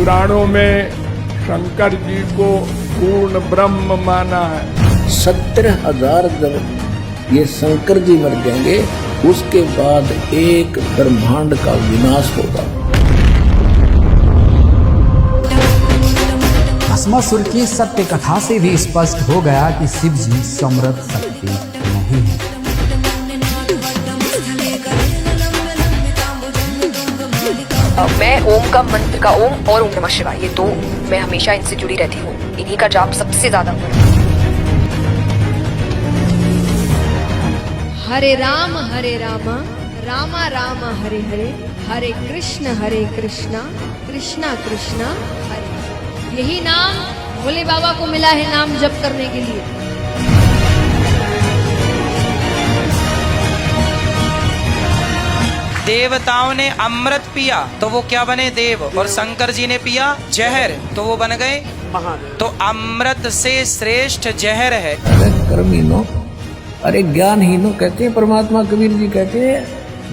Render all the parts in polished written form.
पुराणों में शंकर जी को पूर्ण ब्रह्म माना है। 70,000 ये शंकर जी मर जाएंगे, उसके बाद एक ब्रह्मांड का विनाश होगा। भस्मासुर की सत्य कथा से भी स्पष्ट हो गया कि शिव जी समृद्ध शक्ति नहीं है। मैं ओम का मंत्र का ओम और ओम नमः शिवाय, ये दो मैं हमेशा इनसे जुड़ी रहती हूँ। इन्हीं का जाप सबसे ज्यादा हो रहा है। हरे राम रामा राम हरे हरे, हरे कृष्णा कृष्णा कृष्णा हरे। यही नाम भोले बाबा को मिला है नाम जप करने के लिए। देवताओं ने अमृत पिया तो वो क्या बने देव, और शंकर जी ने पिया जहर तो वो बन गए महादेव। तो अमृत से श्रेष्ठ जहर है। अरे कर्महीनो, अरे ज्ञानहीनो कहते हैं परमात्मा। कबीर जी कहते हैं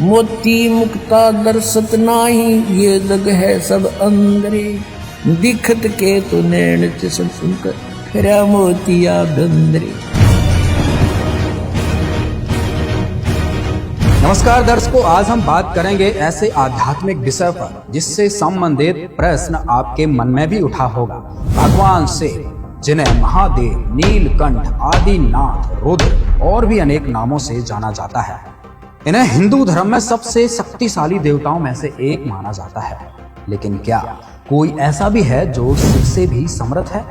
मोती मुक्ता दर्शत नाही, ये जग है सब अंदरे, दिखत के तो नैन चसन सुनकर फिरा मोतिया बंदरे। नमस्कार दर्शकों, आज हम बात करेंगे ऐसे आध्यात्मिक विषय पर जिससे संबंधित प्रश्न आपके मन में भी उठा होगा। भगवान शिव, जिन्हें महादेव, नीलकंठ, आदिनाथ, रुद्र और भी अनेक नामों से जाना जाता है, इन्हें हिंदू धर्म में सबसे शक्तिशाली देवताओं में से एक माना जाता है। लेकिन क्या कोई ऐसा भी है जो शिव से भी समृद्ध है?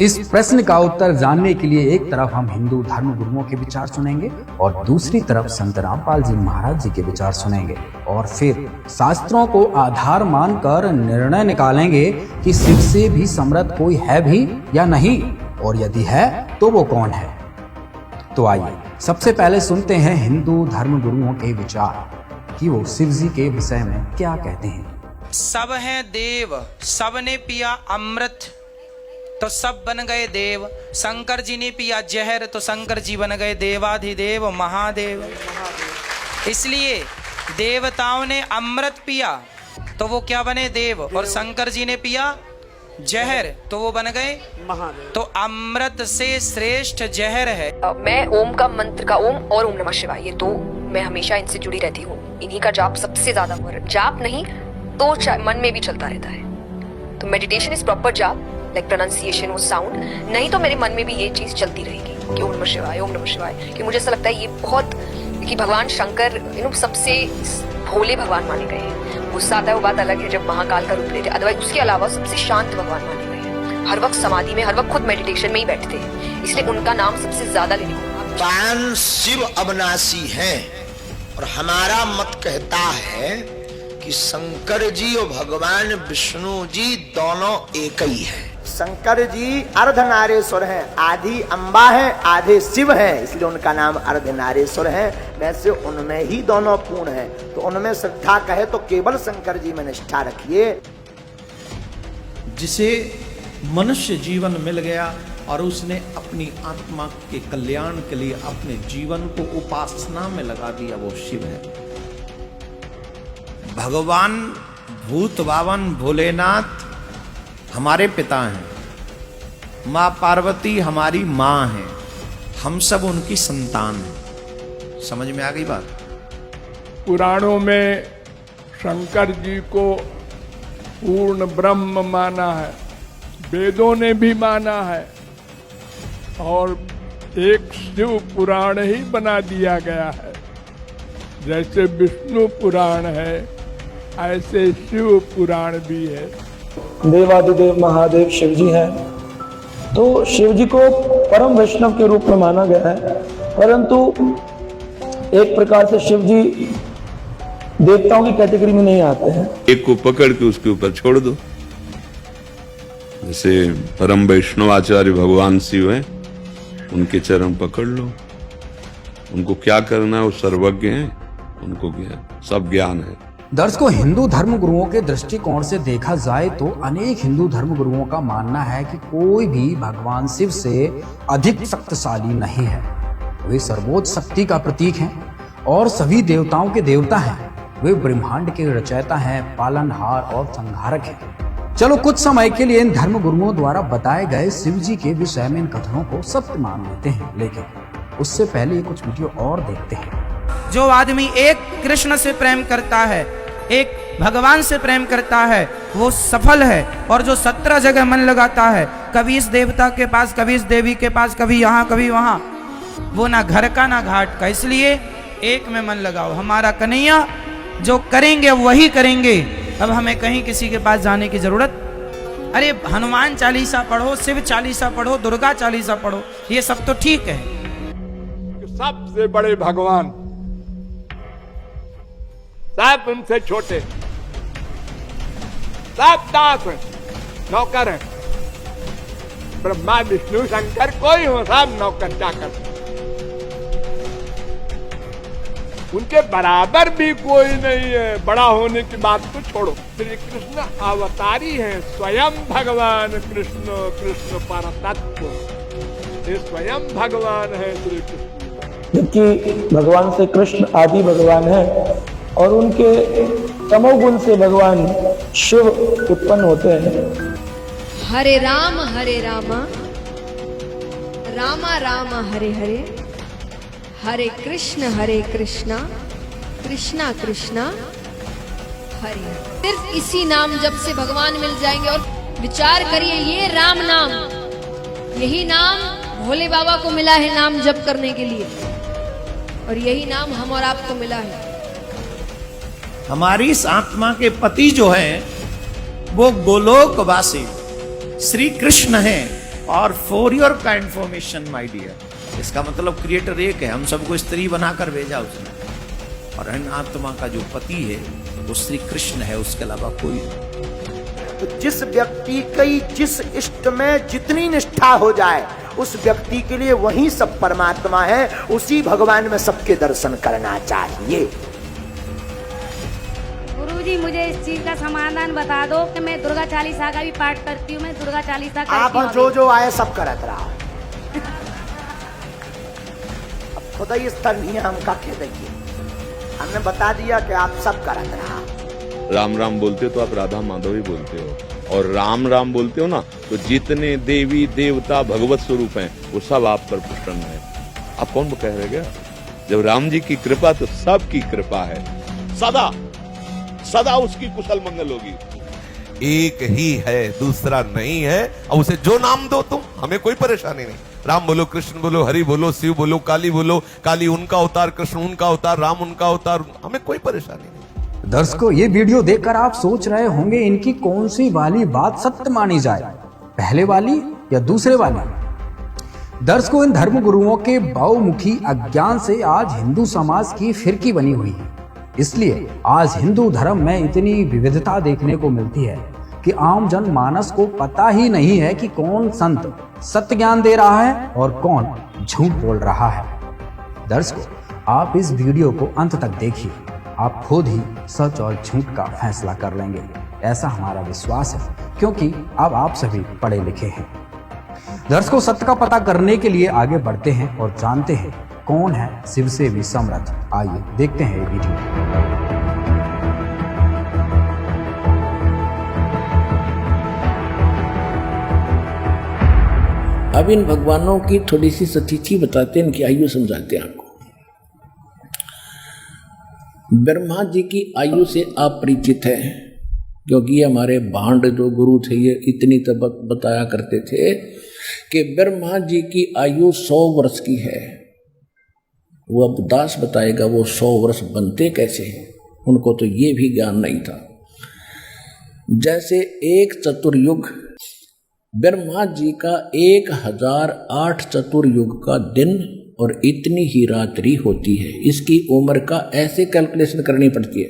इस प्रश्न का उत्तर जानने के लिए एक तरफ हम हिंदू धर्म गुरुओं के विचार सुनेंगे और दूसरी तरफ संत रामपाल जी महाराज जी के विचार सुनेंगे, और फिर शास्त्रों को आधार मानकर निर्णय निकालेंगे कि शिव से भी समृद्ध कोई है भी या नहीं, और यदि है तो वो कौन है। तो आइए सबसे पहले सुनते हैं हिंदू धर्म गुरुओं के विचार कि वो शिव जी के विषय में क्या कहते हैं। सब हैं देव, सब ने पिया अमृत तो सब बन गए देव। शंकर जी ने पिया जहर तो शंकर जी बन गए देवाधिदेव महादेव। इसलिए देवताओं ने अमृत पिया तो वो क्या बने देव, और शंकर जी ने पिया जहर तो वो बन गए महादेव। तो अमृत से श्रेष्ठ जहर है। मैं ओम का मंत्र का ओम और ओम नमः शिवाय, ये दो मैं हमेशा इनसे जुड़ी रहती हूँ। इन्हीं का जाप सबसे ज्यादा हो रहा है। जाप नहीं तो मन में भी चलता रहता है। तो मेडिटेशन इज प्रॉपर जाप, लाइक प्रोनाउंसिएशन वो साउंड, नहीं तो मेरे मन में भी ये चीज चलती रहेगी कि ओम नमः शिवाय। कि मुझे ऐसा लगता है ये बहुत कि भगवान शंकर सबसे भोले भगवान माने गए हैं। गुस्सा आता है वो बात अलग है जब महाकाल का रूप लेते, अदरवाइज उसके अलावा सबसे शांत भगवान माने गए हैं। हर वक्त समाधि में, हर वक्त खुद मेडिटेशन में ही बैठते हैं, इसलिए उनका नाम सबसे ज्यादा लेने को। भगवान शिव अविनाशी हैं और हमारा मत कहता है कि शंकर जी और भगवान विष्णु जी दोनों एक ही है। शंकर जी अर्धनारेश्वर हैं, आधी अम्बा है आधे शिव है, इसलिए उनका नाम अर्धनारेश्वर है। वैसे उनमें ही दोनों पूर्ण है, तो उनमें श्रद्धा कहे तो केवल शंकर जी में निष्ठा रखिए। जिसे मनुष्य जीवन मिल गया और उसने अपनी आत्मा के कल्याण के लिए अपने जीवन को उपासना में लगा दिया, वो शिव है। भगवान भूत बावन भोलेनाथ हमारे पिता हैं, माँ पार्वती हमारी माँ है, हम सब उनकी संतान हैं। समझ में आ गई बात? पुराणों में शंकर जी को पूर्ण ब्रह्म माना है, वेदों ने भी माना है, और एक शिव पुराण ही बना दिया गया है। जैसे विष्णु पुराण है ऐसे शिव पुराण भी है। देवाधिदेव महादेव शिव जी हैं, तो शिव जी को परम वैष्णव के रूप में माना गया है, परंतु एक प्रकार से शिव जी देवताओं की कैटेगरी में नहीं आते हैं। एक को पकड़ के उसके ऊपर छोड़ दो। जैसे परम वैष्णव आचार्य भगवान शिव हैं, उनके चरण पकड़ लो। उनको क्या करना है वो सर्वज्ञ हैं, उनको सब ज्ञान है। दर्शकों, हिंदू धर्म गुरुओं के दृष्टिकोण से देखा जाए तो अनेक हिंदू धर्म गुरुओं का मानना है कि कोई भी भगवान शिव से अधिक शक्तिशाली नहीं है। वे सर्वोच्च शक्ति का प्रतीक हैं और सभी देवताओं के देवता हैं। वे ब्रह्मांड के रचयिता हैं, पालनहार और संहारक हैं। चलो कुछ समय के लिए इन धर्म गुरुओं द्वारा बताए गए शिव जी के विषय में इन कथनों को सत्य मान लेते हैं, लेकिन उससे पहले ये कुछ वीडियो और देखते हैं। जो आदमी एक कृष्ण से प्रेम करता है, एक भगवान से प्रेम करता है, वो सफल है। और जो 17 जगह मन लगाता है, कभी इस देवता के पास, कभी इस देवी के पास, कभी यहाँ कभी वहां, वो ना घर का ना घाट का। इसलिए एक में मन लगाओ। हमारा कन्हैया जो करेंगे वही करेंगे। अब हमें कहीं किसी के पास जाने की जरूरत, अरे हनुमान चालीसा पढ़ो, शिव चालीसा पढ़ो, दुर्गा चालीसा पढ़ो, ये सब तो ठीक है। सबसे बड़े भगवान, सब उनसे छोटे, सब दास हैं, नौकर हैं। ब्रह्मा विष्णु शंकर कोई हो, सब नौकर चाकर। उनके बराबर भी कोई नहीं है। बड़ा होने की बात तो छोड़ो, श्री कृष्ण अवतारी हैं, स्वयं भगवान कृष्ण, कृष्ण परतत्व, ये स्वयं भगवान है श्री कृष्ण। जबकि भगवान से कृष्ण आदि भगवान है और उनके तमोगुण से भगवान शिव उत्पन्न होते हैं। हरे राम रामा रामा हरे हरे, हरे कृष्णा कृष्णा कृष्णा हरे। सिर्फ इसी नाम जप से भगवान मिल जाएंगे। और विचार करिए, ये राम नाम, यही नाम भोले बाबा को मिला है नाम जप करने के लिए, और यही नाम हम और आपको मिला है। हमारी इस आत्मा के पति जो हैं वो गोलोकवासी श्री कृष्ण हैं। और फॉर योर का इंफॉर्मेशन माय डियर, इसका मतलब क्रिएटर एक है, हम सबको स्त्री बनाकर भेजा उसने। और इन आत्मा का जो पति है वो श्री कृष्ण है, उसके अलावा कोई नहीं। तो जिस व्यक्ति की जिस इष्ट में जितनी निष्ठा हो जाए, उस व्यक्ति के लिए वही सब परमात्मा है। उसी भगवान में सबके दर्शन करना चाहिए। गुरुजी, मुझे इस चीज का समाधान बता दो कि मैं दुर्गा चालीसा का भी पाठ करती हूँ, मैं दुर्गा चालीसा आप जो आए सब करत रहा। अब खुदा ही स्तर नहीं है, हमका कह दीजिए, हमने बता दिया कि आप सब करत रहा। राम राम बोलते हो तो आप राधा माधव ही बोलते हो, और राम राम बोलते हो ना तो जितने देवी देवता भगवत स्वरूप हैं वो सब आप पर प्रसन्न है। आप कौन कह रहे क्या? जब राम जी की कृपा तो सबकी कृपा है, सदा सदा उसकी कुशल मंगल होगी। एक ही है, दूसरा नहीं है, और उसे जो नाम दो तुम, हमें कोई परेशानी नहीं। राम बोलो, कृष्ण बोलो, हरि बोलो, शिव बोलो, काली बोलो, काली उनका अवतार, कृष्ण उनका अवतार, राम उनका अवतार, हमें कोई परेशानी नहीं। दर्शकों, ये वीडियो देखकर आप सोच रहे होंगे इनकी कौन सी वाली बात सत्य मानी जाए, पहले वाली या दूसरे वाली। दर्शकों, इन धर्म गुरुओं के बहुमुखी अज्ञान से आज हिंदू समाज की फिरकी बनी हुई है। इसलिए आज हिंदू धर्म में इतनी विविधता देखने को मिलती है कि आम जन मानस को पता ही नहीं है कि कौन संत सत्य ज्ञान दे रहा है और कौन झूठ बोल रहा है। दर्शकों, आप इस वीडियो को अंत तक देखिए, आप खुद ही सच और झूठ का फैसला कर लेंगे, ऐसा हमारा विश्वास है, क्योंकि अब आप सभी पढ़े लिखे हैं। दर्शकों, सत्य का पता करने के लिए आगे बढ़ते हैं और जानते हैं कौन है शिव से भी समर्थ। आइए देखते हैं ये वीडियो। अब इन भगवानों की थोड़ी सी सतिथि बताते हैं, इनकी आयु समझाते हैं आपको। ब्रह्मा जी की आयु से आप परिचित हैं, क्योंकि ये हमारे भांड जो गुरु थे ये इतनी तबक बताया करते थे कि ब्रह्मा जी की आयु 100 वर्ष की है। वो अब दास बताएगा वो 100 वर्ष बनते कैसे हैं, उनको तो ये भी ज्ञान नहीं था। जैसे एक चतुर्युग, ब्रह्मा जी का 1008 चतुर्युग का दिन और इतनी ही रात्रि होती है। इसकी उम्र का ऐसे कैलकुलेशन करनी पड़ती है।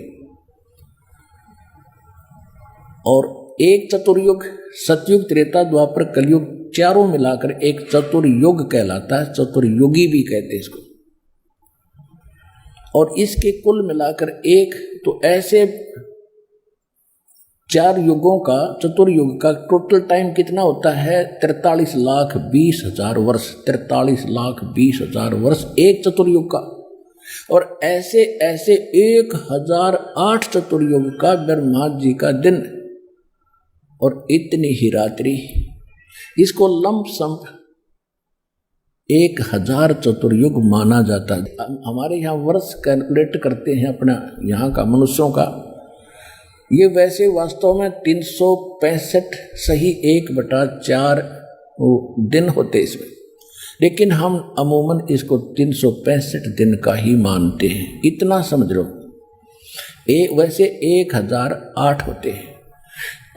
और एक चतुर्युग, सतयुग, त्रेता, द्वापर, कलयुग, चारों मिलाकर एक चतुर्युग कहलाता है। चतुर्युगी भी कहते हैं इसको। और इसके कुल मिलाकर एक, तो ऐसे 4 युगों का, चतुर्युग का टोटल टाइम कितना होता है? 43,20,000 वर्ष। 43,20,000 वर्ष एक चतुर्युग का। और ऐसे ऐसे 1008 चतुर्युग का ब्रह्मा जी का दिन और इतनी ही रात्रि, इसको लमसम 1000 चतुर्युग माना जाता है। हमारे यहाँ वर्ष कैलकुलेट करते हैं अपना यहाँ का मनुष्यों का, ये वैसे वास्तव में 365 सही 1/4 दिन होते इसमें, लेकिन हम अमूमन इसको 365 दिन का ही मानते हैं। इतना समझ लो। वैसे 1008 होते हैं।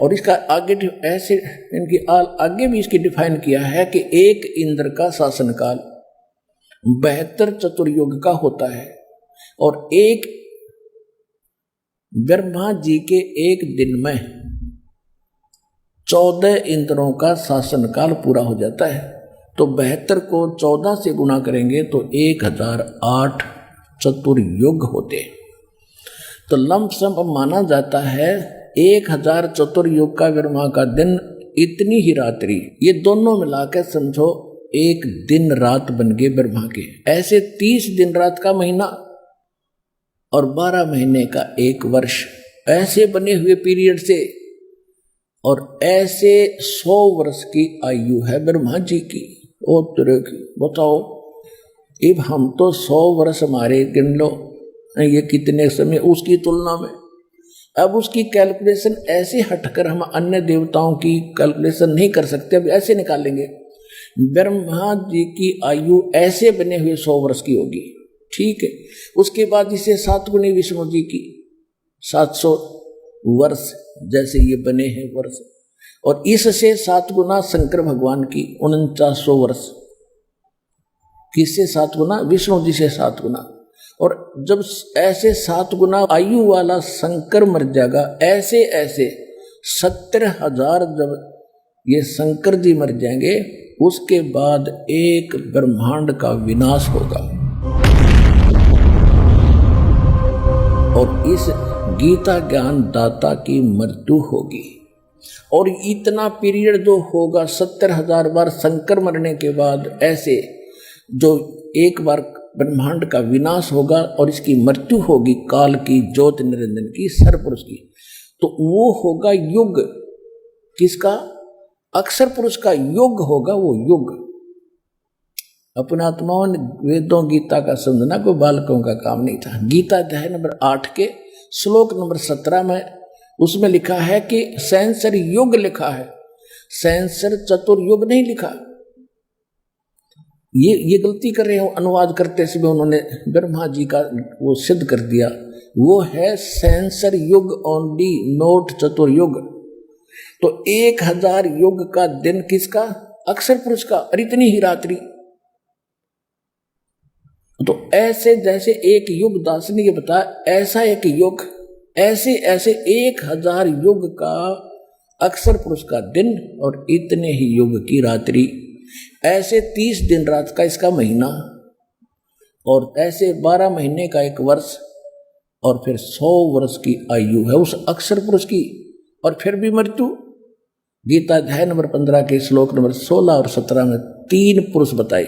और इसका आगे ऐसे इनकी आगे भी इसकी डिफाइन किया है कि एक इंद्र का शासनकाल 72 चतुर्युग का होता है, और एक ब्रह्मा जी के एक दिन में 14 इंद्रों का शासनकाल पूरा हो जाता है। तो 72 को 14 से गुणा करेंगे तो 1008 चतुर्युग होते। तो लमसम माना जाता है 1000 चतुर्युग का ब्रह्मा का दिन, इतनी ही रात्रि, ये दोनों मिलाकर समझो एक दिन रात बन गए ब्रह्मा के। ऐसे 30 दिन रात का महीना और 12 महीने का एक वर्ष, ऐसे बने हुए पीरियड से, और ऐसे 100 वर्ष की आयु है ब्रह्मा जी की। ओ तेरे की बताओ, अब हम तो 100 वर्ष हमारे गिन लो, ये कितने समय उसकी तुलना में। अब उसकी कैलकुलेशन ऐसे हटकर हम अन्य देवताओं की कैलकुलेशन नहीं कर सकते। अब ऐसे निकालेंगे, ब्रह्मा जी की आयु ऐसे बने हुए 100 वर्ष की होगी, ठीक है। उसके बाद इसे 7 गुनी विष्णु जी की 700 वर्ष जैसे ये बने हैं वर्ष, और इससे 7 गुना शंकर भगवान की 4900 वर्ष। किससे 7 गुना? विष्णु जी से 7 गुना। और जब ऐसे 7 गुना आयु वाला शंकर मर जाएगा, ऐसे ऐसे 70,000 जब ये शंकर जी मर जाएंगे, उसके बाद एक ब्रह्मांड का विनाश होगा। और इस गीता ज्ञान दाता की मृत्यु होगी। और इतना पीरियड जो होगा 70,000 बार शंकर मरने के बाद, ऐसे जो एक बार ब्रह्मांड का विनाश होगा और इसकी मृत्यु होगी काल की, ज्योत निरंजन की, सरपुरुष की, तो वो होगा युग। किसका? अक्षर पुरुष का युग होगा वो युग। अपने आत्माओं ने वेदों गीता का समझना कोई बालकों का काम नहीं था। गीता अध्याय नंबर 8 के श्लोक नंबर 17 में उसमें लिखा है कि सहस्र युग लिखा है, सहस्र चतुर्युग नहीं लिखा। ये गलती कर रहे हो अनुवाद करते समय, उन्होंने ब्रह्मा जी का वो सिद्ध कर दिया। वो है सहस्र युग ओनली, नोट चतुर्युग। तो 1000 युग का दिन किसका? अक्षर पुरुष का, और इतनी ही रात्रि। तो ऐसे जैसे एक युग, दास ने ये बताया, ऐसा एक युग, ऐसे ऐसे 1000 युग का अक्षर पुरुष का दिन और इतने ही युग की रात्रि। ऐसे 30 दिन रात का इसका महीना, और ऐसे 12 महीने का एक वर्ष, और फिर 100 वर्ष की आयु है उस अक्षर पुरुष की, और फिर भी मृत्यु। गीता अध्याय नंबर 15 के श्लोक नंबर 16 और 17 में 3 पुरुष बताए,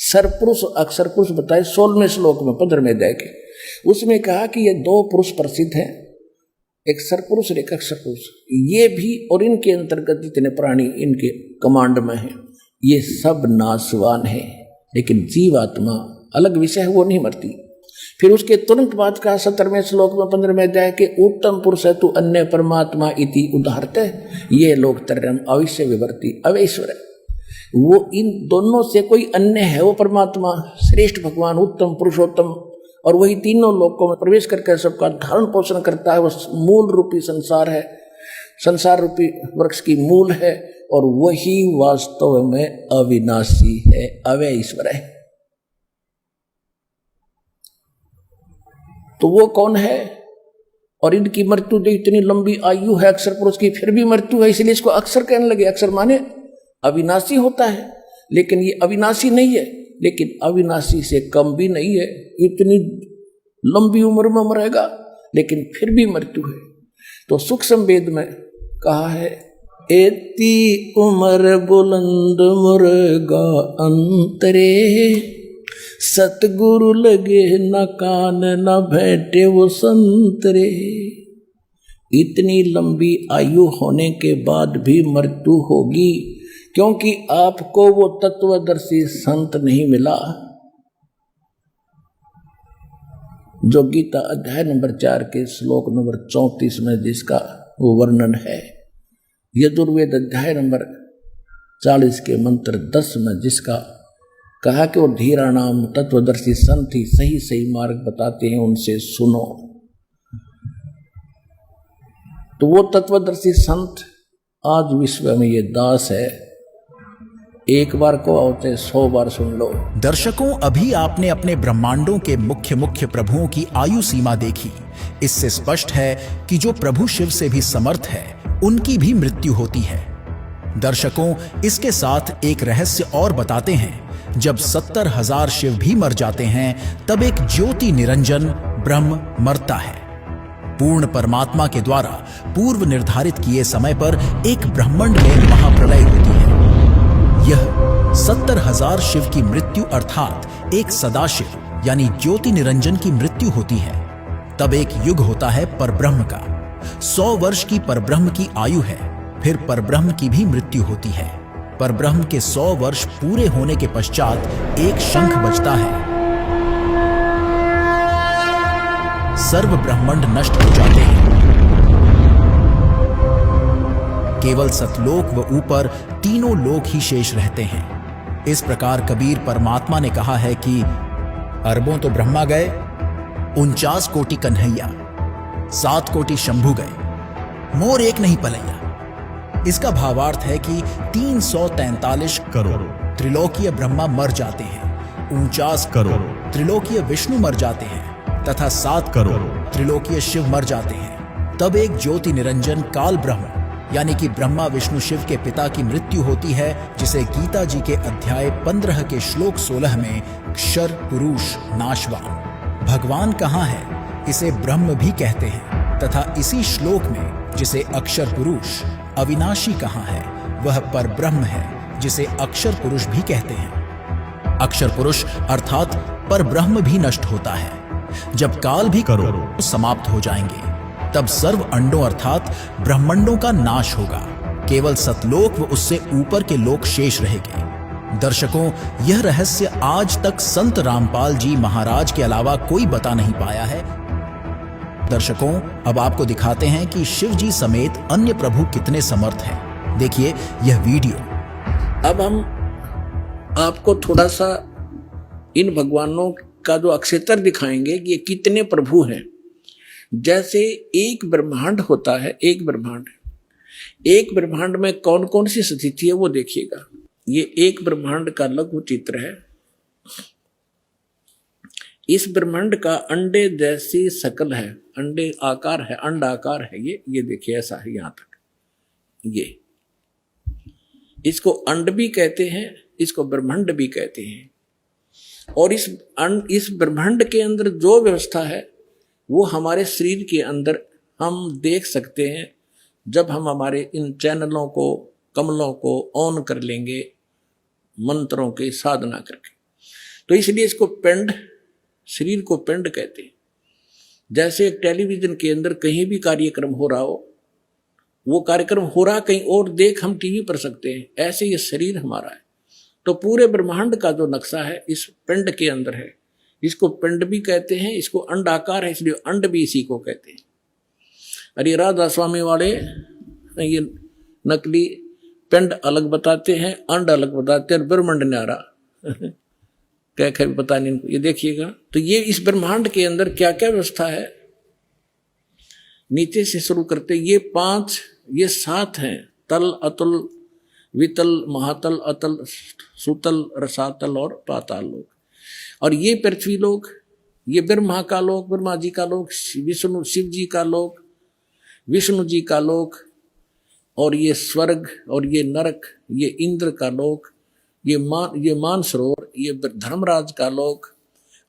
सरपुरुष अक्षर पुरुष बताए 16वें श्लोक में 15वें अध्याय के। उसमें कहा कि ये 2 पुरुष प्रसिद्ध हैं, एक सरपुरुष और एक अक्षर पुरुष। ये भी और इनके अंतर्गत जितने प्राणी इनके कमांड में हैं, ये सब नाशवान है, लेकिन जीवात्मा अलग विषय है, वो नहीं मरती। फिर उसके तुरंत बाद का 17वें श्लोक में 15वें अध्याय के, उत्तम पुरुष है तू अन्य परमात्मा इति उदाहरत, ये लोग तरम अवश्य विवर्ती अवैश्वर। वो इन दोनों से कोई अन्य है, वो परमात्मा श्रेष्ठ भगवान उत्तम पुरुषोत्तम, और वही तीनों लोकों में प्रवेश करके सबका धारण पोषण करता है। वो मूल रूपी संसार है, संसार रूपी वृक्ष की मूल है, और वही वास्तव में अविनाशी है, अव्यय ईश्वर है। तो वो कौन है? और इनकी मृत्यु जो इतनी लंबी आयु है अक्षर पुरुष की, फिर भी मृत्यु है, इसलिए इसको अक्षर कहने लगे। अक्षर माने अविनाशी होता है, लेकिन ये अविनाशी नहीं है, लेकिन अविनाशी से कम भी नहीं है। इतनी लंबी उम्र में मरेगा, लेकिन फिर भी मृत्यु है। तो सूक्ष्म वेद में कहा है, एती उम्र बुलंद मुर्गा अंतरे, सतगुरु लगे न कान न बैठे वो संतरे। इतनी लंबी आयु होने के बाद भी मृत्यु होगी, क्योंकि आपको वो तत्वदर्शी संत नहीं मिला जो गीता अध्याय नंबर 4 के श्लोक नंबर 34 में जिसका वो वर्णन है, यजुर्वेद अध्याय नंबर 40 के मंत्र 10 में जिसका कहा कि वो धीरा नाम तत्वदर्शी संत ही सही सही मार्ग बताते हैं, उनसे सुनो। तो वो तत्वदर्शी संत आज विश्व में ये दास है, एक बार को होते 100 बार सुन लो। दर्शकों, अभी आपने अपने ब्रह्मांडों के मुख्य मुख्य प्रभुओं की आयु सीमा देखी। इससे स्पष्ट है कि जो प्रभु शिव से भी समर्थ है, उनकी भी मृत्यु होती है। दर्शकों, इसके साथ एक रहस्य और बताते हैं। जब 70,000 शिव भी मर जाते हैं, तब एक ज्योति निरंजन ब्रह्म मरता है। पूर्ण परमात्मा के द्वारा पूर्व निर्धारित किए समय पर एक ब्रह्मांड में महाप्रलय होती है। यह 70,000 शिव की मृत्यु अर्थात एक सदाशिव यानी ज्योति निरंजन की मृत्यु होती है। तब एक युग होता है परब्रह्म का। 100 वर्ष की परब्रह्म की आयु है, फिर परब्रह्म की भी मृत्यु होती है। परब्रह्म के 100 वर्ष पूरे होने के पश्चात एक शंख बजता है। सर्व ब्रह्मांड नष्ट हो जाते हैं, केवल सतलोक व ऊपर तीनों लोक ही शेष रहते हैं। इस प्रकार कबीर परमात्मा ने कहा है कि अरबों तो ब्रह्मा गए, 49 कोटि कन्हैया, 7 कोटि शंभु गए, मोर एक नहीं पलैया। इसका भावार्थ है कि 343 करोड़ त्रिलोकीय ब्रह्मा मर जाते हैं, 49 करोड़ त्रिलोकीय विष्णु मर जाते हैं तथा 7 करोड़ त्रिलोकीय शिव मर जाते हैं। तब एक ज्योति निरंजन काल ब्रह्म यानी कि ब्रह्मा विष्णु शिव के पिता की मृत्यु होती है, जिसे गीता जी के अध्याय 15 के श्लोक 16 में क्षर पुरुष नाशवान भगवान कहाँ है, इसे ब्रह्म भी कहते हैं। तथा इसी श्लोक में जिसे अक्षर पुरुष अविनाशी कहाँ है, वह पर ब्रह्म है, जिसे अक्षर पुरुष भी कहते हैं। अक्षर पुरुष अर्थात पर ब्रह्म भी नष्ट होता है। जब काल भी करोड़ समाप्त हो जाएंगे, तब सर्व अंडों अर्थात ब्रह्मांडों का नाश होगा, केवल सतलोक व उससे ऊपर के लोक शेष रहेंगे। दर्शकों, यह रहस्य आज तक संत रामपाल जी महाराज के अलावा कोई बता नहीं पाया है। दर्शकों, अब आपको दिखाते हैं कि शिव जी समेत अन्य प्रभु कितने समर्थ हैं। देखिए यह वीडियो। अब हम आपको थोड़ा सा इन भगवानों का जो अक्षेत्र दिखाएंगे कि ये कितने प्रभु हैं। जैसे एक ब्रह्मांड होता है, एक ब्रह्मांड में कौन कौन सी स्थिति है वो देखिएगा। ये एक ब्रह्मांड का लघु चित्र है। इस ब्रह्मांड का अंडे जैसी शकल है, अंडे आकार है, अंड आकार है। ये देखिए ऐसा है यहां तक। ये इसको अंड भी कहते हैं, इसको ब्रह्मांड भी कहते हैं। और इस ब्रह्मांड के अंदर जो व्यवस्था है वो हमारे शरीर के अंदर हम देख सकते हैं, जब हम हमारे इन चैनलों को, कमलों को ऑन कर लेंगे मंत्रों की साधना करके। तो इसलिए इसको पिंड, शरीर को पिंड कहते हैं। जैसे टेलीविजन के अंदर कहीं भी कार्यक्रम हो रहा हो, वो कार्यक्रम हो रहा कहीं और देख हम टीवी पर सकते हैं, ऐसे ये शरीर हमारा है। तो पूरे ब्रह्मांड का जो नक्शा है इस पिंड के अंदर है। इसको पिंड भी कहते हैं, इसको अंड आकार है, इसलिए अंड भी इसी को कहते हैं। अरे राधा स्वामी वाले ये नकली पिंड अलग बताते हैं, अंड अलग बताते हैं, ब्रह्मांड न्यारा क्या पता नहीं इनको। ये देखिएगा, तो ये इस ब्रह्मांड के अंदर क्या क्या व्यवस्था है। नीचे से शुरू करते, ये 7 हैं, तल, अतुल, वितल, महातल, अतल, सुतल, रसातल और पाताल लोक। और ये पृथ्वी लोक, ये ब्रह्मा का लोक, ब्रह्मा जी का लोक, विष्णु शिव जी का लोक, विष्णु जी का लोक, और ये स्वर्ग, और ये नरक, ये इंद्र का लोक, ये मानसरोवर, ये धर्मराज का लोक,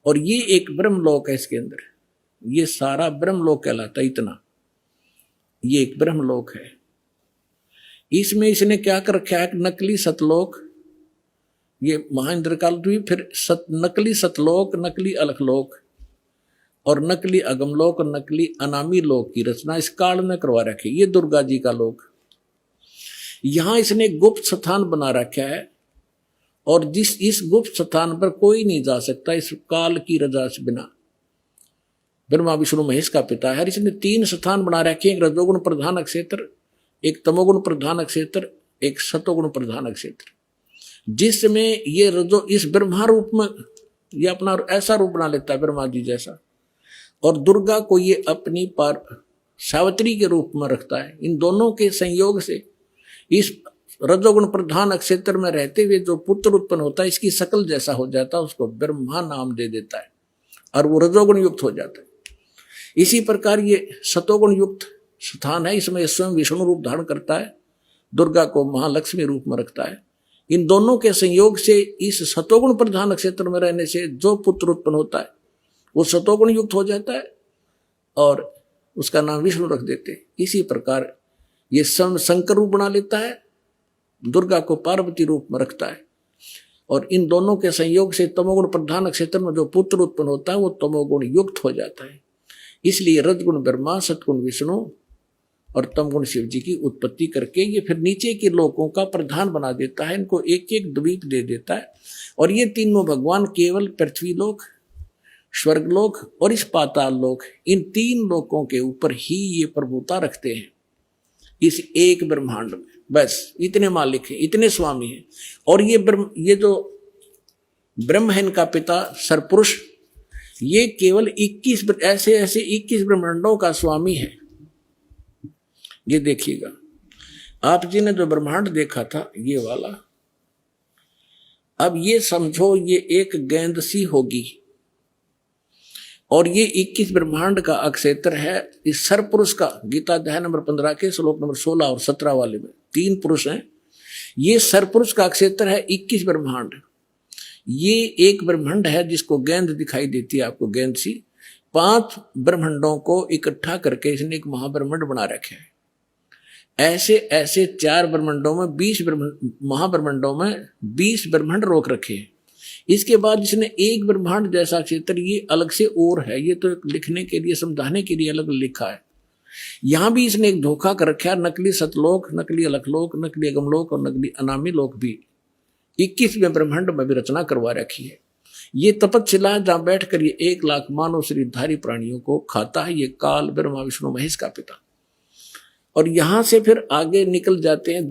और ये एक ब्रह्म लोक है इसके अंदर। ये सारा ब्रह्म लोक कहलाता है। इतना ये एक ब्रह्म लोक है। इसमें इसने क्या कर रखा है, नकली सतलोक, ये महेंद्र काल भी, फिर नकली सतलोक, नकली अलखलोक, और नकली अगमलोक और नकली अनामी लोक की रचना इस काल में करवा रखी। ये दुर्गा जी का लोक, यहां इसने गुप्त स्थान बना रखा है और इस गुप्त स्थान पर कोई नहीं जा सकता इस काल की रजा से बिना। ब्रह्मा विष्णु महेश का पिता है। इसने 3 स्थान बना रखे, एक रजोगुण प्रधान क्षेत्र, एक तमोगुण प्रधान क्षेत्र, एक सतोगुण प्रधान क्षेत्र, जिसमें ये रजो इस ब्रह्मा रूप में ये अपना ऐसा रूप बना लेता है ब्रह्मा जी जैसा, और दुर्गा को ये अपनी पर सावित्री के रूप में रखता है। इन दोनों के संयोग से इस रजोगुण प्रधान क्षेत्र में रहते हुए जो पुत्र उत्पन्न होता है इसकी शकल जैसा हो जाता है, उसको ब्रह्मा नाम दे देता है और वो रजोगुण युक्त हो जाता है। इसी प्रकार ये सतोगुण युक्त स्थान है, इसमें स्वयं विष्णु रूप धारण करता है, दुर्गा को महालक्ष्मी रूप में रखता है। इन दोनों के संयोग से इस सतोगुण प्रधान क्षेत्र में रहने से जो पुत्र उत्पन्न होता है वो सतोगुण युक्त हो जाता है और उसका नाम विष्णु रख देते हैं। इसी प्रकार ये शंकर रूप बना लेता है, दुर्गा को पार्वती रूप में रखता है और इन दोनों के संयोग से तमोगुण प्रधान क्षेत्र में जो पुत्र उत्पन्न होता है वो तमोगुण युक्त हो जाता है। इसलिए रजगुण ब्रह्मा, सतगुण विष्णु और तमगुण शिव जी की उत्पत्ति करके ये फिर नीचे के लोकों का प्रधान बना देता है, इनको एक एक द्वीप दे देता है। और ये तीनों भगवान केवल पृथ्वी लोक, स्वर्गलोक और इस पाताल लोक, इन 3 लोकों के ऊपर ही ये प्रभुता रखते हैं इस एक ब्रह्मांड में। बस इतने मालिक हैं, इतने स्वामी हैं। और ये जो ब्रह्म है इनका पिता सरपुरुष, ये केवल 21 ऐसे 21 ब्रह्मांडों का स्वामी है। ये देखिएगा, आप जी ने जो ब्रह्मांड देखा था ये वाला, अब ये समझो ये एक गेंद सी होगी और ये 21 ब्रह्मांड का अक्षेत्र है इस सरपुरुष का। गीता अध्याय नंबर 15 के श्लोक नंबर 16 और 17 वाले में 3 पुरुष हैं। ये सरपुरुष का क्षेत्र है 21 ब्रह्मांड। ये एक ब्रह्मांड है जिसको गेंद दिखाई देती है आपको, गेंद सी। 5 ब्रह्मांडों को इकट्ठा करके इसने एक महाब्रह्मांड बना रखे है। ऐसे ऐसे 4 ब्रह्मांडों में 20 महाब्रह्मांडों में 20 ब्रह्मांड रोक रखे हैं। इसके बाद इसने एक ब्रह्मांड जैसा क्षेत्र ये अलग से और है, ये तो लिखने के लिए समझाने के लिए अलग लिखा है। यहां भी इसने एक धोखा कर रखा है, नकली सतलोक, नकली अलखलोक, नकली अगमलोक और नकली अनामी लोक भी 21वें ब्रह्मांड में भी रचना करवा रखी है। ये तपस्शिला जहां बैठकर ये 1 लाख मानव शरीरधारी प्राणियों को खाता है, ये काल ब्रह्मा विष्णु महेश का पिता। और यहां से फिर आगे निकल जाते हैं,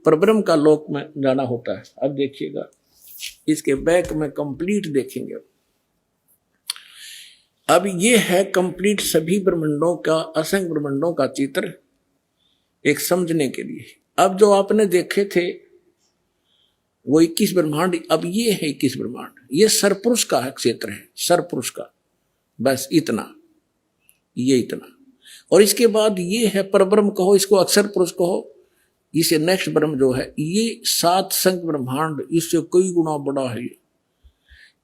परब्रह्म का लोक में जाना होता है। अब देखिएगा इसके बैक में कंप्लीट देखेंगे। अब ये है कंप्लीट सभी ब्रह्मांडों का, असंख्य ब्रह्मांडों का चित्र एक समझने के लिए। अब जो आपने देखे थे वो 21 ब्रह्मांड, अब ये है 21 ब्रह्मांड। ये सरपुरुष का क्षेत्र है, सरपुरुष का, बस इतना, ये इतना। और इसके बाद ये है परब्रह्म कहो, इसको अक्षर पुरुष कहो। इसे नेक्स्ट ब्रह्म जो है ये 7 संख्य ब्रह्मांड, इससे कई गुना बड़ा है।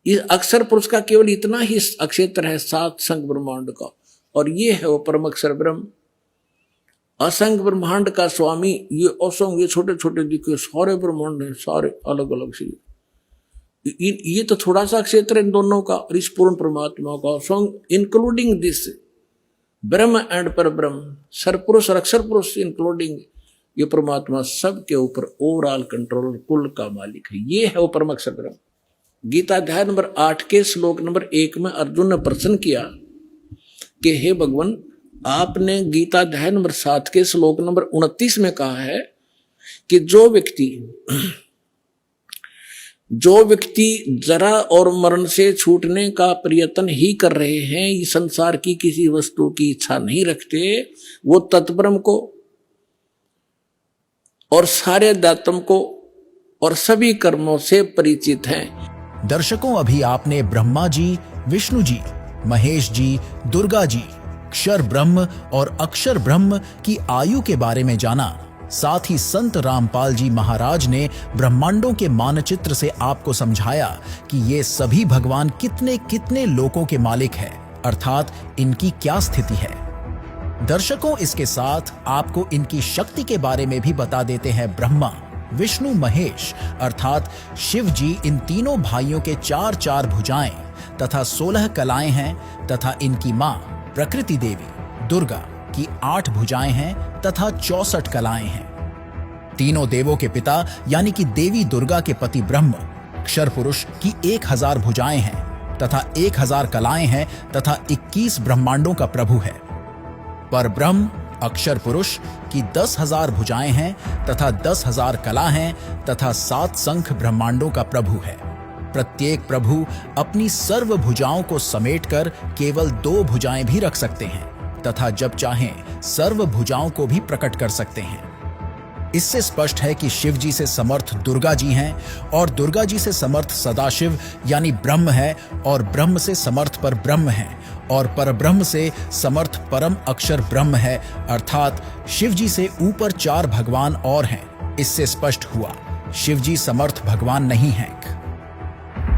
ये अक्षर पुरुष का केवल इतना ही क्षेत्र है 7 संख्य ब्रह्मांड का। और ये है वो परम अक्षर ब्रह्म, असंख्य ब्रह्मांड का स्वामी। ये असंख्य, ये छोटे छोटे दिखे सारे ब्रह्मांड हैं, सारे अलग अलग से। ये तो थोड़ा सा क्षेत्र इन दोनों का और इस पूर्ण परमात्मा का, इंक्लूडिंग दिस ब्रह्म एंड पर ब्रह्म, सरपुरुष और अक्षर पुरुष इंक्लूडिंग ये परमात्मा सबके ऊपर ओवरऑल कंट्रोल, कुल का मालिक है। ये है वो परम अक्षर ब्रह्म। गीता अध्याय नंबर 8 के श्लोक नंबर 1 में अर्जुन ने प्रश्न किया कि हे भगवान, आपने गीता अध्याय नंबर 7 के श्लोक नंबर 29 में कहा है कि जो व्यक्ति जरा और मरण से छूटने का प्रयत्न ही कर रहे हैं, इस संसार की किसी वस्तु की इच्छा नहीं रखते, वो तत्ब्रह्म को और सारे दातम को और सभी कर्मों से परिचित हैं। दर्शकों, अभी आपने ब्रह्मा जी, विष्णु जी, महेश जी, दुर्गा जी, क्षर ब्रह्म और अक्षर ब्रह्म की आयु के बारे में जाना। साथ ही संत रामपाल जी महाराज ने ब्रह्मांडों के मानचित्र से आपको समझाया कि ये सभी भगवान कितने कितने लोकों के मालिक हैं, अर्थात इनकी क्या स्थिति है। दर्शकों, इसके साथ आपको इनकी शक्ति के बारे में भी बता देते हैं। ब्रह्मा, विष्णु, महेश अर्थात शिव जी, इन तीनों भाइयों के 4 भुजाएं तथा 16 कलाएं हैं तथा इनकी मां प्रकृति देवी दुर्गा की 8 भुजाएं हैं तथा 64 कलाएं हैं। तीनों देवों के पिता यानी कि देवी दुर्गा के पति ब्रह्म अक्षर पुरुष की 1000 भुजाएं हैं तथा 1000 कलाएं हैं तथा 21 ब्रह्मांडों का प्रभु है। पर ब्रह्म अक्षर पुरुष की 10,000 भुजाएं हैं तथा 10,000 कला हैं तथा 7 संख ब्रह्मांडों का प्रभु है। प्रत्येक प्रभु अपनी सर्व भुजाओं को समेटकर केवल 2 भुजाएं भी रख सकते हैं तथा जब चाहें सर्व भुजाओं को भी प्रकट कर सकते हैं। इससे स्पष्ट है कि शिव जी से समर्थ दुर्गा जी हैं और दुर्गा जी से समर्थ सदाशिव यानी ब्रह्म है और ब्रह्म से समर्थ पर ब्रह्म है और परब्रह्म से समर्थ परम अक्षर ब्रह्म है, अर्थात शिव जी से ऊपर 4 भगवान और हैं। इससे स्पष्ट हुआ शिव जी समर्थ भगवान नहीं हैं।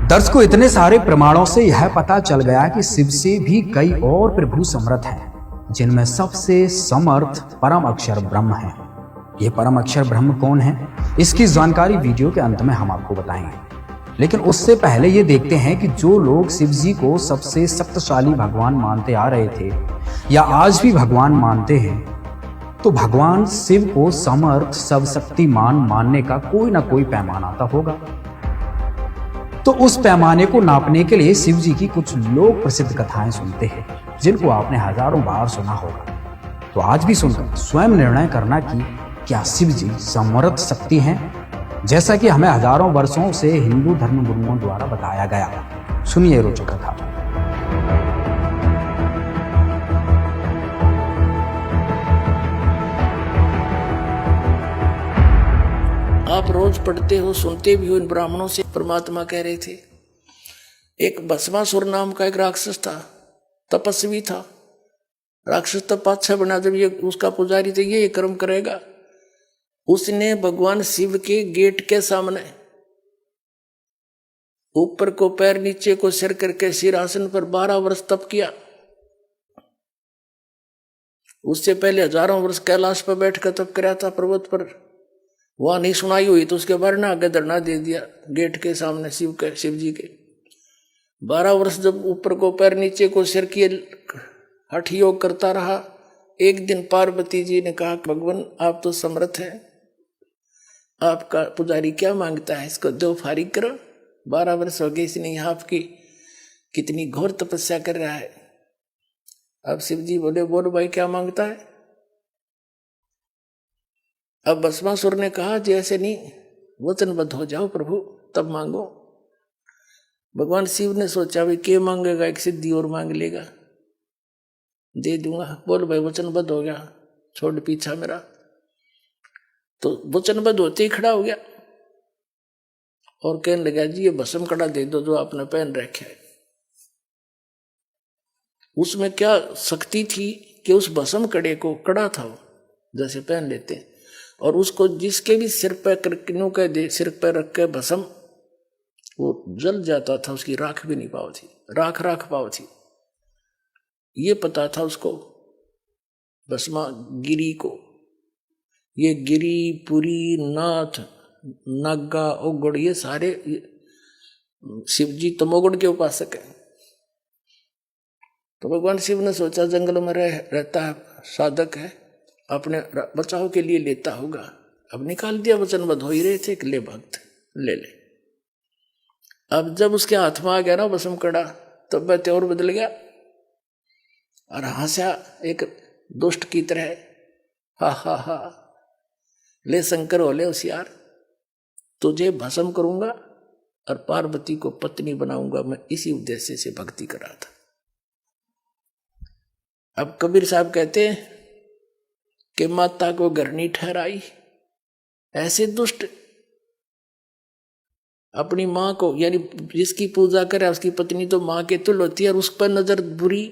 दर्शकों, इतने सारे प्रमाणों से यह पता चल गया कि शिव से भी कई और प्रभु समर्थ हैं, जिनमें सबसे समर्थ परम अक्षर ब्रह्म है। ये परम अक्षर ब्रह्म कौन है, इसकी जानकारी वीडियो के अंत में हम आपको बताएंगे। लेकिन उससे पहले ये देखते हैं कि जो लोग शिव जी को सबसे शक्तिशाली भगवान मानते आ रहे थे या आज भी भगवान मानते हैं, तो भगवान शिव को समर्थ सर्वशक्तिमान मानने का कोई ना कोई पैमाना तो होगा। तो उस पैमाने को नापने के लिए शिव जी की कुछ लोक प्रसिद्ध कथाएं सुनते हैं, जिनको आपने हजारों बार सुना होगा। तो आज भी सुनकर स्वयं निर्णय करना कि क्या शिव जी समर्थ शक्ति हैं, जैसा कि हमें हजारों वर्षों से हिंदू धर्म गुरुओं द्वारा बताया गया। सुनिए रोचक कथा। आप रोज पढ़ते हो, सुनते भी हो इन ब्राह्मणों से। परमात्मा कह रहे थे, एक भस्मासुर नाम का एक राक्षस था, तपस्वी था। राक्षस तपस्या बना, जब ये उसका पुजारी तो ये कर्म करेगा। उसने भगवान शिव के गेट के सामने ऊपर को पैर नीचे को सिर करके सिरासन पर 12 वर्ष तप किया। उससे पहले हजारों वर्ष कैलाश पर बैठकर तप कराया था पर्वत पर। वहां नहीं सुनाई हुई तो उसके बारे में आगे धरना दे दिया गेट के सामने शिव जी के। 12 वर्ष जब ऊपर को पैर नीचे को सिर किए हठ योग करता रहा। एक दिन पार्वती जी ने कहा, भगवान आप तो समर्थ हैं, आपका पुजारी क्या मांगता है, इसको दो फारिग करो। 12 वर्ष हो गए इसने यहाँ आपकी कितनी घोर तपस्या कर रहा है। अब शिव जी बोले, बोल भाई क्या मांगता है। अब भस्मासुर ने कहा, जी ऐसे नहीं, वचनबद्ध हो जाओ प्रभु तब मांगो। भगवान शिव ने सोचा भाई क्या मांगेगा, एक सिद्धि और मांग लेगा, दे दूंगा। बोल भाई वचनबद्ध हो गया, छोड़ पीछा मेरा। तो वचनबद्ध होते ही खड़ा हो गया और कहने लगा, जी ये भस्म कड़ा दे दो जो आपने पहन रखे है। उसमें क्या शक्ति थी कि उस भस्म कड़े को, कड़ा था वो जैसे पहन लेते, और उसको जिसके भी सिर पर सिर पर रख के भस्म वो जल जाता था, उसकी राख भी नहीं पाव थी, राख पाव थी। ये पता था उसको भस्मा गिरी को। ये गिरी, पुरी, नाथ, नागा, ओगड़, ये सारे शिव जी तमोगुण के उपासक हैं। तो भगवान शिव ने सोचा जंगल में रहता है, साधक है, अपने बचाव के लिए लेता होगा। अब निकाल दिया, वचनबद्ध हो ही रहे थे कि ले भक्त ले ले। अब जब उसके हाथ में आ गया ना भस्म कड़ा, तब वह त्योर बदल गया और हंसा एक दुष्ट की तरह, हा हा हा, ले शंकर हो ले होशियार, तुझे भस्म करूंगा और पार्वती को पत्नी बनाऊंगा। मैं इसी उद्देश्य से भक्ति कर रहा था। अब कबीर साहब कहते हैं कि माता को घर नहीं ठहराई। ऐसे दुष्ट अपनी माँ को, यानी जिसकी पूजा करे उसकी पत्नी तो माँ के तुल्य होती है, और उस पर नजर बुरी।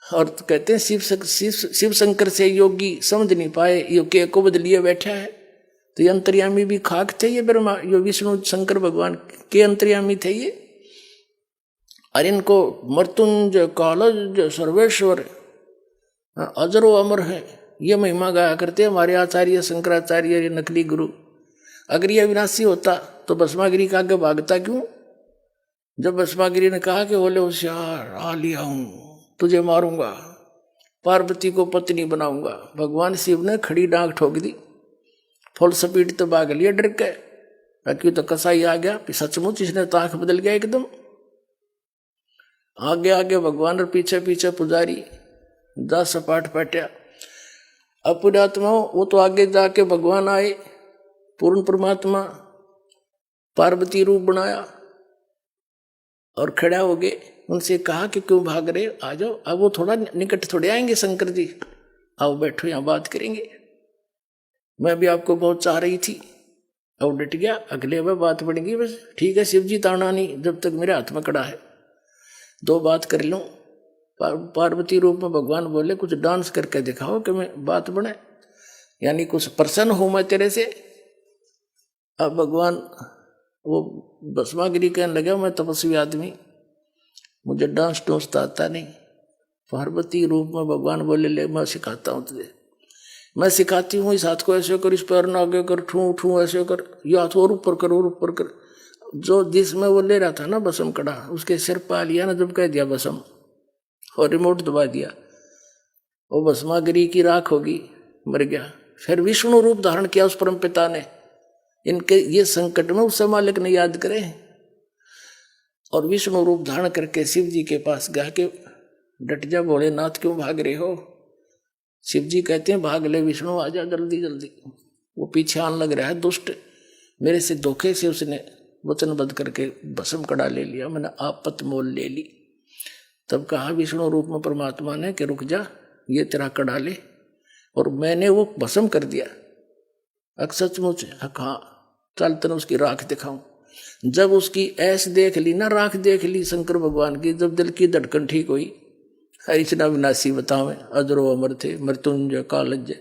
और तो कहते हैं शिव शंकर से योगी समझ नहीं पाए, योगी को बदलिए बैठा है। तो ये अंतर्यामी भी खाक थे, ये ब्रह्मा, ये विष्णु शंकर भगवान के अंतर्यामी थे ये। और इनको मृत्युंजय, कालज, सर्वेश्वर, अजरो अमर है, ये महिमा गाया करते हमारे आचार्य शंकराचार्य, नकली गुरु। अगर ये अविनाशी होता तो भस्मागिरी का आगे भागता क्यों? जब भस्मागिरी ने कहा कि बोले होशियार आ लिया हूं, तुझे मारूंगा, पार्वती को पत्नी बनाऊंगा, भगवान शिव ने खड़ी डांग ठोक दी, फुल स्पीड तो भाग लिया डर के, बाकी तो कसाई आ गया, सचमुच इसने तो आंख बदल गया एकदम। आगे आगे भगवान और पीछे पीछे पुजारी, 10 सपाट पट्या। अब पुण्यात्मा वो तो आगे जाके भगवान आए, पूर्ण परमात्मा, पार्वती रूप बनाया और खड़ा हो गए। उनसे कहा कि क्यों भाग रहे, आ जाओ। अब वो थोड़ा निकट थोड़े आएंगे शंकर जी, आओ बैठो यहां बात करेंगे, मैं भी आपको बहुत चाह रही थी। अब डट गया, अगले में बात बढ़ेगी, बस ठीक है शिव जी ताना नहीं, जब तक मेरे हाथ में कड़ा है 2 बात कर लूं। पार्वती रूप में भगवान बोले कुछ डांस करके दिखाओ कि मैं बात बने, यानी कुछ प्रसन्न हूं मैं तेरे से। अब भगवान वो भस्मागिरी कहने लगा मैं तपस्वी आदमी, मुझे डांस टूंस तो आता नहीं। पार्वती रूप में भगवान बोले ले मैं सिखाता हूँ तुझे, मैं सिखाती हूँ, इस हाथ को ऐसे कर, इस पैर आगे कर, ठू ठू ऐसे कर, ये हाथ और ऊपर कर और ऊपर कर। जो जिसमें वो ले रहा था ना बसम कड़ा, उसके सिर पा लिया ना, जब कह दिया बसम और रिमोट दबा दिया, वो भस्मागिरी की राख होगी, मर गया। फिर विष्णु रूप धारण किया उस परम पिता ने, इनके ये संकट में उससे मालिक ने याद करे, और विष्णु रूप धारण करके शिव जी के पास गया कि डट जा भोलेनाथ, क्यों भाग रहे हो। शिव जी कहते हैं भाग ले विष्णु, आ जा जल्दी जल्दी। वो पीछे आने लग रहा है दुष्ट, मेरे से धोखे से उसने वचनबद्ध करके भस्म कड़ा ले लिया, मैंने आपत मोल ले ली। तब कहा विष्णु रूप में परमात्मा ने कि रुक जा, ये तेरा कड़ा ले, और मैंने वो भस्म कर दिया। सचमुच हाँ, चल तने उसकी राख दिखाऊं। जब उसकी ऐस देख ली ना, राख देख ली शंकर भगवान की, जब दिल की धड़कन ठीक हुई, हरिचना विनाशी बतावे अजरो अमर थे मृत्युंजय कालज्य।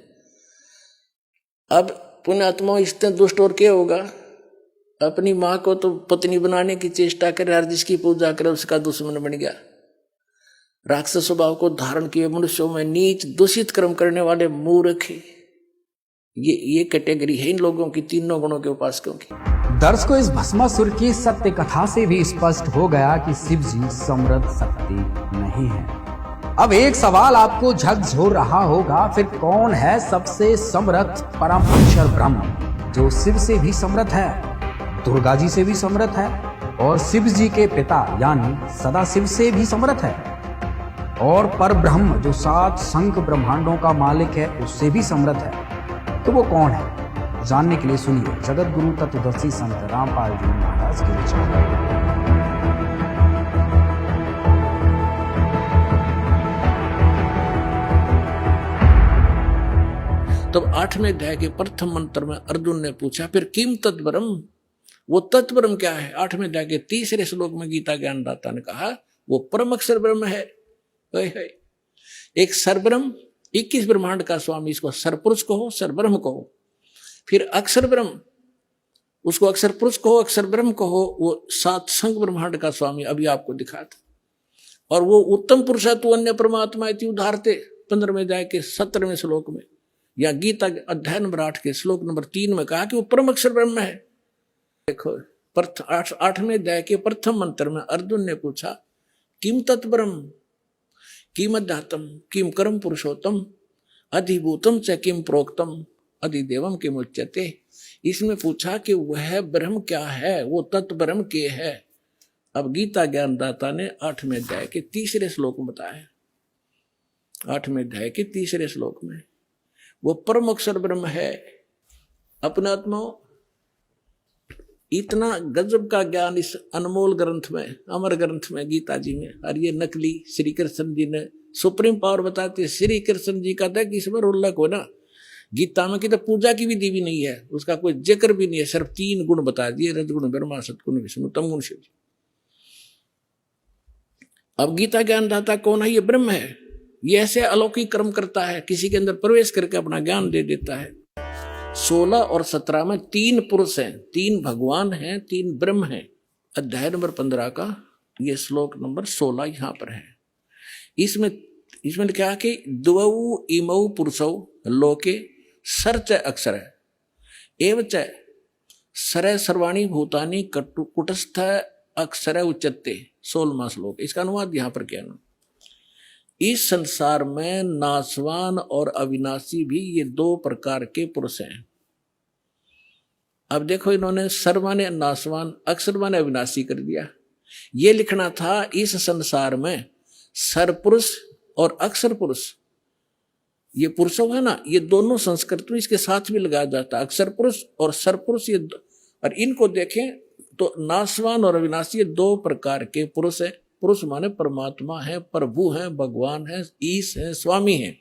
अब पुण्यात्मा इससे दुष्ट और क्या होगा, अपनी माँ को तो पत्नी बनाने की चेष्टा करे और जिसकी पूजा करे उसका दुश्मन बन गया। राक्षस स्वभाव को धारण किए मनुष्यों में नीच दूषित कर्म करने वाले मूर्ख, ये कैटेगरी है इन लोगों की, 3 गुणों के उपासकों की। दर्शकों, इस भस्मासुर की सत्य कथा से भी स्पष्ट हो गया कि शिव जी समृद्ध शक्ति नहीं है। अब एक सवाल आपको झकझोर रहा होगा, फिर कौन है सबसे समृद्ध परम अक्षर ब्रह्म, जो शिव से भी समृद्ध है, दुर्गा जी से भी समृद्ध है, और शिव जी के पिता यानी सदाशिव से भी समृद्ध है, और पर ब्रह्म जो 7 शंख ब्रह्मांडों का मालिक है उससे भी समृद्ध है। तो वो कौन है, जानने के लिए सुनिए जगत गुरु तत्वदर्शी संत रामपाल जी महाराज के विचार। तब 8वें अध्याय के प्रथम मंत्र में अर्जुन ने पूछा फिर किम तत्परम, वो तत्परम क्या है। 8वें अध्याय के 3रे श्लोक में गीता ज्ञानदाता ने कहा वो परम अक्षर ब्रह्म है। एक सरब्रह्म, 21 ब्रह्मांड का स्वामी, इसको सरपुरुष कहो, सरब्रह्म कहो। फिर अक्षर ब्रह्म, उसको अक्षर पुरुष कहो, अक्षर ब्रह्म कहो, वो 7 शंख ब्रह्मांड का स्वामी अभी आपको दिखा था। और वो उत्तम पुरुष है तू अन्य परमात्मा इति उदाहरते 15वें अध्याय के 17वें श्लोक में, या गीता अध्याय नंबर 8 के श्लोक नंबर 3 में कहा कि वो परम अक्षर ब्रह्म है। देखो 8वें अध्याय के प्रथम मंत्र में अर्जुन ने पूछा किम तत्परम, किम अध्यात्म, किम कर्म पुरुषोत्तम, अधिभूतम च किम प्रोक्तम, अधिदेवम किम उच्यते। इसमें पूछा कि वह ब्रह्म क्या है, वो तत्व ब्रह्म के है। अब गीता ज्ञानदाता ने 8वें अध्याय के 3रे श्लोक में बताया। 8वें अध्याय के 3रे श्लोक में वो परम अक्षर ब्रह्म है। अपने आत्मा इतना गजब का ज्ञान इस अनमोल ग्रंथ में, अमर ग्रंथ में, गीता जी में। और ये नकली श्री कृष्ण जी ने सुप्रीम पावर बताते, श्री कृष्ण जी का था कि इसमें उल्लेख हो ना, गीता में की तो पूजा की विधि भी नहीं है, उसका कोई जिक्र भी नहीं है, सिर्फ 3 गुण बता दिए, रजगुण ब्रह्मा, सतगुण विष्णु, तमगुण शिव। अब गीता ज्ञानदाता कौन है, ये ब्रह्म है। ये ऐसे अलौकिक कर्म करता है, किसी के अंदर प्रवेश करके अपना ज्ञान दे देता है। 16 और 17 में 3 पुरुष हैं, 3 भगवान हैं, 3 ब्रह्म हैं। अध्याय नंबर 15 का ये श्लोक नंबर 16 यहाँ पर है। इसमें क्या कि द्वौ इमौ पुरुषौ लोके सर्च अक्षर है एवं च सर सर्वाणी भूतानि कुटस्थ अक्षर उच्चते 16वां श्लोक। इसका अनुवाद यहां पर क्या है? इस संसार में नाशवान और अविनाशी भी ये दो प्रकार के पुरुष हैं। अब देखो, इन्होंने सर्व ने नाशवान, अक्षर माने अविनाशी कर दिया। ये लिखना था इस संसार में सरपुरुष और अक्षर पुरुष, ये पुरुषों है ना, ये दोनों संस्कृत में इसके साथ भी लगाया जाता है, अक्षर पुरुष और सरपुरुष। ये और इनको देखें तो नाशवान और अविनाशी ये दो प्रकार के पुरुष है। पुरुष माने परमात्मा है, प्रभु है, भगवान है, ईश है, स्वामी है।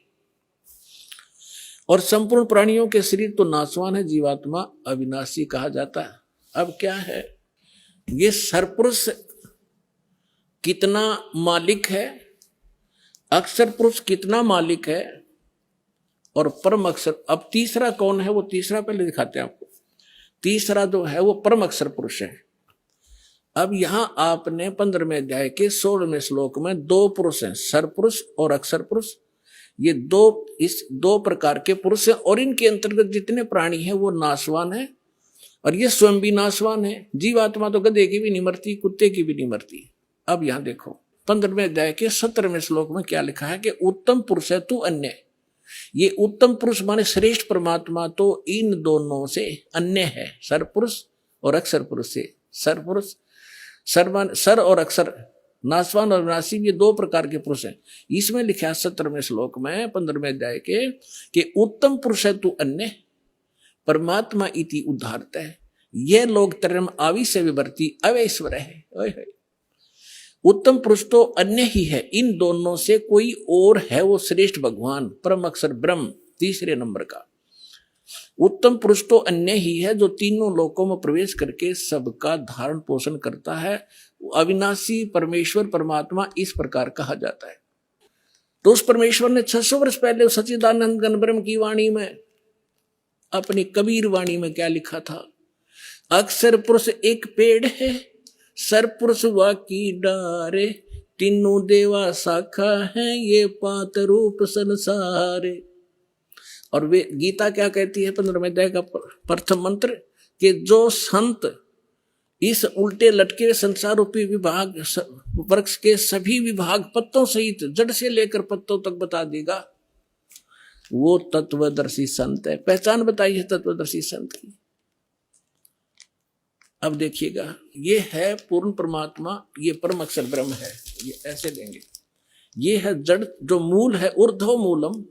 और संपूर्ण प्राणियों के शरीर तो नाशवान है, जीवात्मा अविनाशी कहा जाता है। अब क्या है, ये सरपुरुष कितना मालिक है, अक्षर पुरुष कितना मालिक है, और परम अक्षर। अब तीसरा कौन है, वो तीसरा पहले दिखाते हैं आपको। तीसरा जो है वो परम अक्षर पुरुष है। अब यहां आपने 15वें अध्याय के 16वें श्लोक में दो पुरुष हैं, सरपुरुष और अक्षर पुरुष। ये इस दो प्रकार के पुरुष हैं, और इनके अंतर्गत जितने प्राणी हैं वो नाशवान है, और ये स्वयं भी नाशवान है। जीवात्मा तो गधे की भी नहीं मरती, कुत्ते की भी नहीं मरती। अब यहां देखो 15वें अध्याय के 17वें श्लोक में क्या लिखा है कि उत्तम पुरुष है तू अन्य। ये उत्तम पुरुष माने श्रेष्ठ परमात्मा तो इन दोनों से अन्य है, सरपुरुष और अक्षर पुरुष से। सरपुरुष सर और अक्षर, नाशवान और विनाशी, ये दो प्रकार के पुरुष हैं। इसमें लिखा है 17वें श्लोक में 15वें अध्याय के कि उत्तम पुरुष है तू अन्य, परमात्मा इति उद्धारत है। ये लोग तरम आवी से विवर्ती अवैश्वर है। उत्तम पुरुष तो अन्य ही है, इन दोनों से कोई और है, वो श्रेष्ठ भगवान परम अक्षर ब्रह्म तीसरे नंबर का। उत्तम पुरुष तो अन्य ही है जो तीनों लोकों में प्रवेश करके सबका धारण पोषण करता है। अविनाशी परमेश्वर परमात्मा इस प्रकार कहा जाता है। तो उस परमेश्वर ने 600 वर्ष पहले सच्चिदानंद घन ब्रह्म की वाणी में, अपनी कबीर वाणी में क्या लिखा था? अक्षर पुरुष एक पेड़ है, सरपुरुष वा की डारे, तीनों देवा शाखा है, ये पात रूप संसारे। और वे गीता क्या कहती है 15वें अध्याय का प्रथम मंत्र, कि जो संत इस उल्टे लटके संसार रूपी विभाग वृक्ष के सभी विभाग पत्तों सहित जड़ से लेकर पत्तों तक बता देगा, वो तत्वदर्शी संत है। पहचान बताई है तत्वदर्शी संत की। अब देखिएगा, ये है पूर्ण परमात्मा, ये परम अक्षर ब्रह्म है। ये ऐसे देंगे, ये है जड़ जो मूल है, ऊर्ध्व मूलम।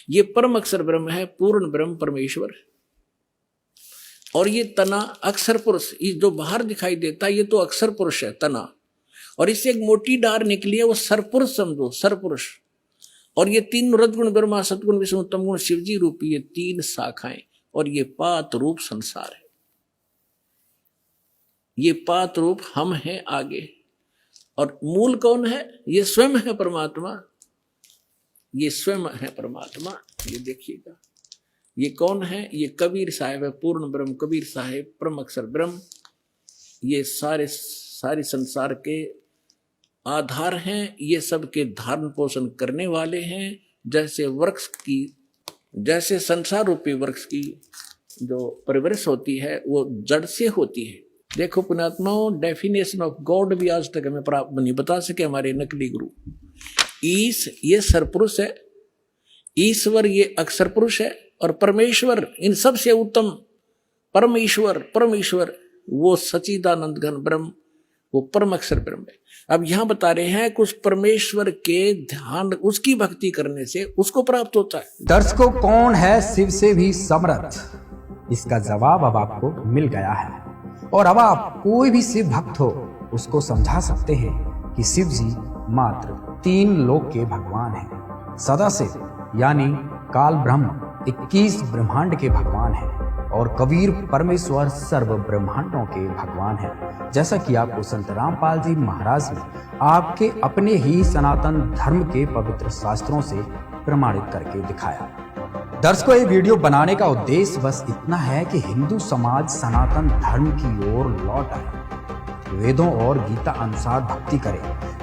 ये परम अक्षर ब्रह्म है, पूर्ण ब्रह्म परमेश्वर। और ये तना अक्षर पुरुष, ये जो बाहर दिखाई देता है ये तो अक्षर पुरुष है तना, और इससे एक मोटी डार निकली है, वो सरपुरुष समझो, सरपुरुष। और ये तीन रजगुण ब्रह्मा सतगुण विष्णु उत्तम गुण शिवजी रूपी ये तीन शाखाएं, और ये पात रूप संसार है। ये पात रूप हम हैं आगे, और मूल कौन है? ये स्वयं है परमात्मा, ये स्वयं है परमात्मा। ये देखिएगा, ये कौन है? ये कबीर साहिब है, पूर्ण ब्रह्म कबीर साहिब परम अक्षर ब्रह्म। ये सारे संसार के आधार हैं, ये सबके धारण पोषण करने वाले हैं। जैसे वृक्ष की, जैसे संसार रूपी वृक्ष की जो परिवृष होती है वो जड़ से होती है। देखो पुण्यात्माओं, डेफिनेशन ऑफ गॉड भी आज तक हमें प्राप्त नहीं बता सके हमारे नकली गुरु। ईश ये सरपुरुष है, ईश्वर ये अक्षर पुरुष है, और परमेश्वर इन सब से उत्तम परमेश्वर वो सच्चिदानंद घन ब्रह्म, वो परम अक्षर ब्रह्म है। अब यहां बता रहे हैं कुछ परमेश्वर के ध्यान, उसकी भक्ति करने से उसको प्राप्त होता है। दर्शकों, कौन है शिव से भी समर्थ? इसका जवाब अब आपको मिल गया है, और अब आप कोई भी शिव भक्त हो उसको समझा सकते हैं कि शिव जी मात्र 3 लोक के भगवान हैं। सदाशिव यानी काल ब्रह्म 21 ब्रह्मांड के भगवान हैं, और कबीर परमेश्वर सर्व ब्रह्मांडों के भगवान हैं। जैसा कि आपको संत रामपाल जी महाराज ने आपके अपने ही सनातन धर्म के पवित्र शास्त्रों से प्रमाणित करके दिखाया। दर्शकों, ये वीडियो बनाने का उद्देश्य बस इतना है कि हिंदू समाज सनातन धर्म की ओर लौट आए, वेदों और गीता अनुसार भक्ति करे,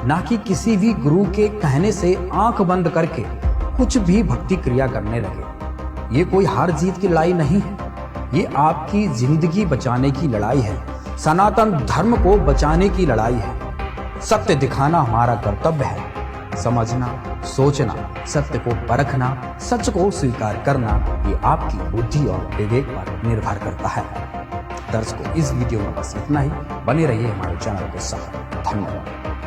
ना कि किसी भी गुरु के कहने से आंख बंद करके कुछ भी भक्ति क्रिया करने लगे। ये कोई हार जीत की लड़ाई नहीं है, ये आपकी जिंदगी बचाने की लड़ाई है। सनातन धर्म को बचाने की लड़ाई है। सत्य दिखाना हमारा कर्तव्य है। समझना, सोचना, सत्य को परखना, सच को स्वीकार करना, ये आपकी बुद्धि और विवेक पर निर्भर करता है। दर्शकों, इस वीडियो में बस इतना ही। बने रहिए हमारे चैनल के साथ। धन्यवाद।